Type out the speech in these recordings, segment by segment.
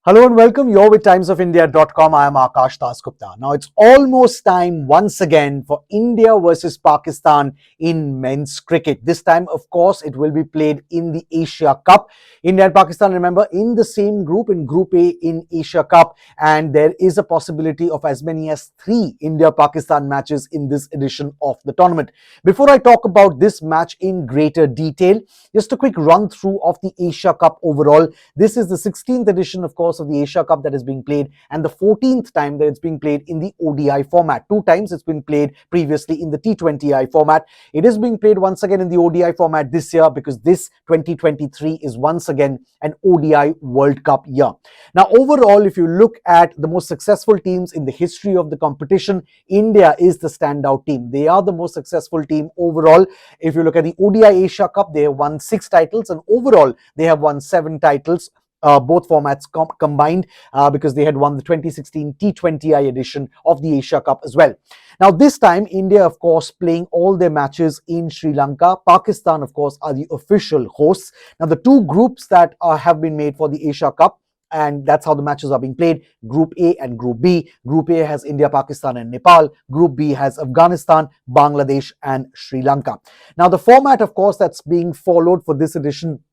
Hello and welcome. You're with timesofindia.com. I am Akash Dasgupta. Now it's almost time once again for India versus Pakistan in men's cricket. This time, of course, it will be played in the Asia Cup. India and Pakistan, remember, in the same group, in Group A in Asia Cup, and there is a possibility of as many as 3 India-Pakistan matches in this edition of the tournament. Before I talk about this match in greater detail, just a quick run through of the Asia Cup overall. This is the 16th edition, of course, of the Asia Cup that is being played, and the 14th time that it's being played in the ODI format. 2 times it's been played previously in the T20I format. It is being played once again in the ODI format this year because this 2023 is once again an ODI World Cup year. Now, overall, if you look at the most successful teams in the history of the competition, India is the standout team. They are the most successful team overall. If you look at the ODI Asia Cup, they have won 6 titles, and overall, they have won 7 titles. Both formats combined because they had won the 2016 T20I edition of the Asia Cup as well. Now, this time, India, of course, playing all their matches in Sri Lanka. Pakistan, of course, are the official hosts. Now, the 2 groups that have been made for the Asia Cup, and that's how the matches are being played. Group A and Group B. Group A has India, Pakistan and Nepal. Group B has Afghanistan, Bangladesh and Sri Lanka. Now, the format, of course, that's being followed for this edition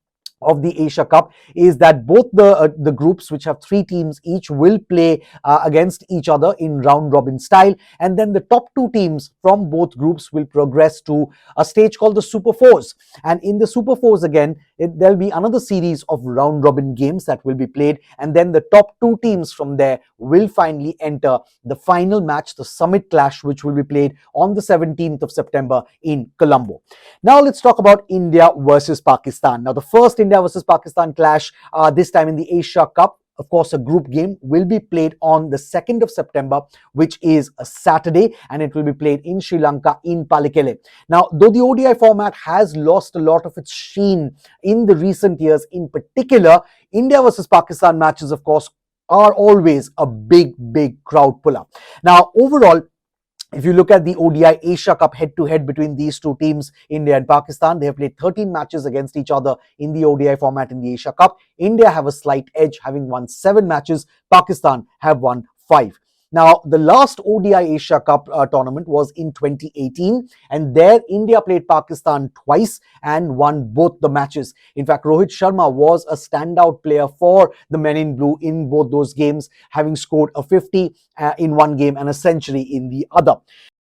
of the Asia Cup is that both the groups, which have 3 teams each, will play against each other in round robin style, and then the top 2 teams from both groups will progress to a stage called the Super Fours. And in the Super Fours again, there'll be another series of round robin games that will be played, and then the top 2 teams from there will finally enter the final match, the Summit Clash, which will be played on the 17th of September in Colombo. Now let's talk about India versus Pakistan. Now, the first India versus Pakistan clash, this time in the Asia Cup, of course, a group game, will be played on the 2nd of September, which is a Saturday, and it will be played in Sri Lanka in Palikele. Now, though the ODI format has lost a lot of its sheen in the recent years, in particular, India versus Pakistan matches, of course, are always a big crowd puller. Now, overall, if you look at the ODI Asia Cup head-to-head between these 2 teams, India and Pakistan, they have played 13 matches against each other in the ODI format in the Asia Cup. India have a slight edge, having won 7 matches. Pakistan have won 5. Now, the last ODI Asia Cup tournament was in 2018, and there India played Pakistan twice and won both the matches. In fact, Rohit Sharma was a standout player for the Men in Blue in both those games, having scored a 50 in one game and a century in the other.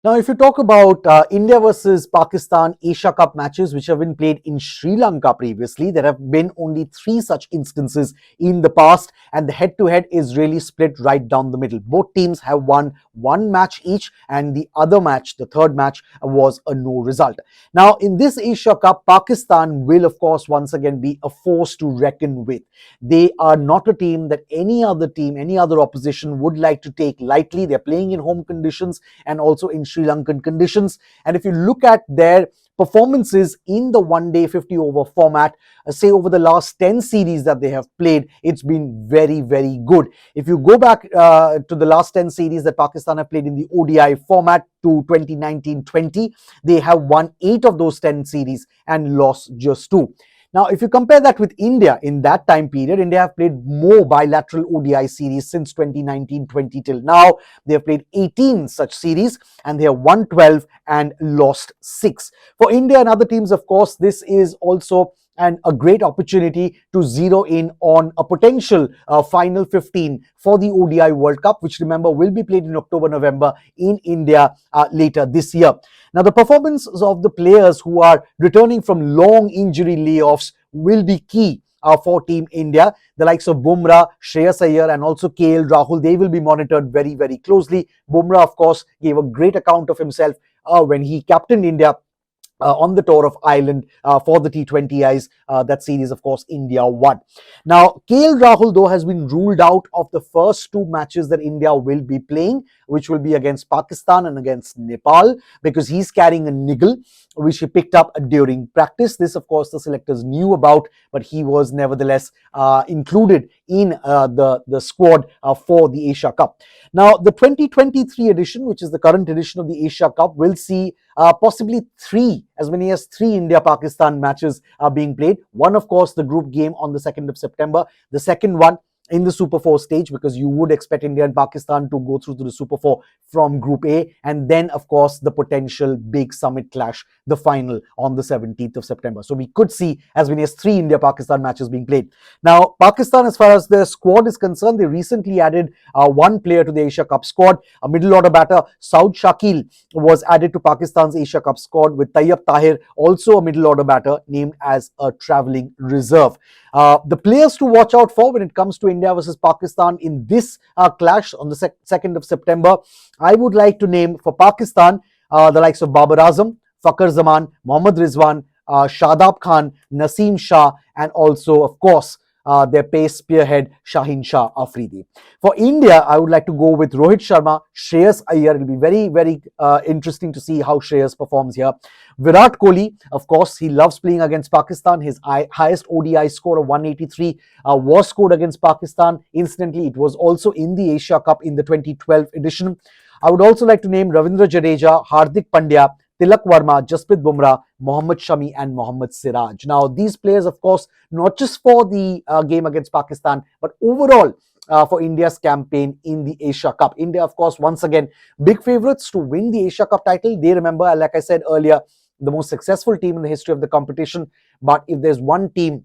Now, if you talk about India versus Pakistan Asia Cup matches, which have been played in Sri Lanka previously, there have been only 3 such instances in the past, and the head-to-head is really split right down the middle. Both teams have won 1 match each, and the other match, the third match, was a no result. Now, in this Asia Cup, Pakistan will, of course, once again be a force to reckon with. They are not a team that any other team, any other opposition would like to take lightly. They're playing in home conditions and also in Sri Lankan conditions. And if you look at their performances in the one-day 50-over format, say over the last 10 series that they have played, it's been very good. If you go back to the last 10 series that Pakistan have played in the ODI format to 2019-20, they have won 8 of those 10 series and lost just 2. Now, if you compare that with India, in that time period, India have played more bilateral ODI series since 2019-20 till now. They have played 18 such series, and they have won 12 and lost 6. For India and other teams, of course, this is also a great opportunity to zero in on a potential final 15 for the ODI World Cup, which, remember, will be played in October-November in India later this year. Now, the performances of the players who are returning from long injury layoffs will be key for Team India. The likes of Bumrah, Shreyas Iyer and also KL Rahul, they will be monitored very closely. Bumrah, of course, gave a great account of himself when he captained India on the tour of Ireland for the T20Is. That series, of course, India won. Now, KL Rahul, though, has been ruled out of the first 2 matches that India will be playing, which will be against Pakistan and against Nepal, because he's carrying a niggle, which he picked up during practice. This, of course, the selectors knew about, but he was nevertheless included in the squad for the Asia Cup. Now, the 2023 edition, which is the current edition of the Asia Cup, will see possibly as many as 3 India-Pakistan matches are being played. One, of course, the group game on the 2nd of September. The second one in the Super 4 stage, because you would expect India and Pakistan to go through to the Super 4 from Group A, and then of course the potential big summit clash, the final on the 17th of September. So we could see as many as 3 India-Pakistan matches being played. Now, Pakistan, as far as their squad is concerned, they recently added one player to the Asia Cup squad, a middle order batter. Saud Shakil was added to Pakistan's Asia Cup squad, with Tayyab Tahir, also a middle order batter, named as a travelling reserve. The players to watch out for when it comes to India versus Pakistan in this clash on the 2nd of September, I would like to name for Pakistan the likes of Babar Azam, Fakhar Zaman, Mohammad Rizwan, Shadab Khan, Naseem Shah, and also, of course, their pace spearhead Shaheen Shah Afridi. For India, I would like to go with Rohit Sharma, Shreyas Iyer. It will be very, very interesting to see how Shreyas performs here. Virat Kohli, of course, he loves playing against Pakistan. His highest ODI score of 183 was scored against Pakistan. Incidentally, it was also in the Asia Cup in the 2012 edition. I would also like to name Ravindra Jadeja, Hardik Pandya, Tilak Verma, Jasprit Bumrah, Mohammad Shami, and Mohammad Siraj. Now, these players, of course, not just for the game against Pakistan, but overall for India's campaign in the Asia Cup. India, of course, once again, big favourites to win the Asia Cup title. They, remember, like I said earlier, the most successful team in the history of the competition. But if there's one team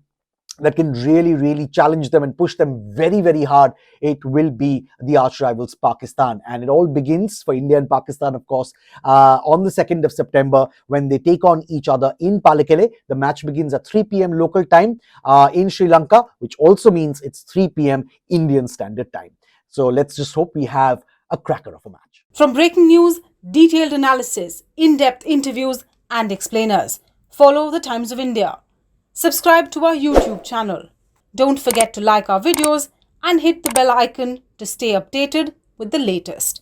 that can really, really challenge them and push them very, very hard, it will be the arch rivals Pakistan. And it all begins for India and Pakistan, of course, on the 2nd of September when they take on each other in Pallekele. The match begins at 3 p.m. local time in Sri Lanka, which also means it's 3 p.m. Indian Standard Time. So let's just hope we have a cracker of a match. From breaking news, detailed analysis, in-depth interviews, and explainers, follow the Times of India. Subscribe to our YouTube channel. Don't forget to like our videos and hit the bell icon to stay updated with the latest.